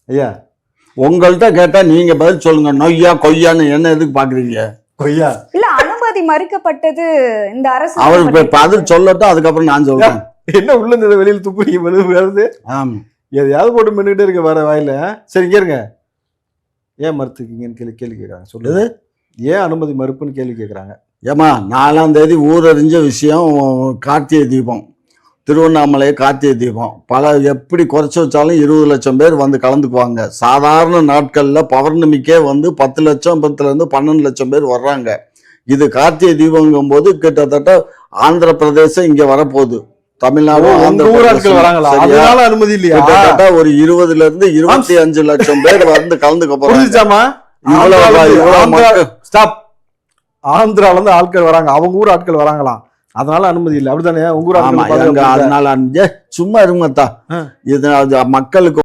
ஐயா உங்கள்கிட்ட கேட்டா நீங்க பதில் சொல்லுங்க. நொய்யா கொய்யான்னு என்ன எதுக்கு பாக்குறீங்க? கொய்யா இல்ல அனுமதி மறுக்கப்பட்டது இந்த அரசு. அவர் பதில் சொல்லட்டும், அதுக்கப்புறம் நான் சொல்றேன். என்ன உள்ள இந்த வெளியில் துப்புறீங்க வருது. ஆமா, எதையாவது போட்டு மின்னுகிட்டே இருக்க வர வாயில. சரி இங்க இருங்க. ஏன் மறுத்துக்கீங்கன்னு கேள்வி கேட்கறாங்க. சொல்லுது ஏன் அனுமதி மறுப்புன்னு கேள்வி கேட்கறாங்க. ஏமா 4ஆம் தேதி ஊரறிஞ்ச விஷயம் கார்த்திகை தீபம், திருவண்ணாமலை கார்த்திகை தீபம். எப்படி குறைச்சி வச்சாலும் 20 லட்சம் பேர் வந்து கலந்துக்குவாங்க. சாதாரண நாட்களில் பௌர்ணமிக்கே வந்து 10 லட்சம் 10லேருந்து 12 லட்சம் பேர் வர்றாங்க. இது கார்த்திகை தீபங்கும் போது கிட்டத்தட்ட ஆந்திர பிரதேசம் இங்க வரப்போகுது. தமிழ்நாடு அனுமதி இல்லையா? கிட்டத்தட்ட ஒரு 20லேருந்து 25 லட்சம் பேர் வந்து கலந்துக்க போறாங்க. ஆந்திரால இருந்து ஆட்கள் வராங்க, அவங்க ஊர் ஆட்கள் வராங்களாம், அதனால அனுமதி இல்லை. அப்படித்தானே உங்க ஊர்? அதனால சும்மா இருங்கத்தா. இது மக்களுக்கு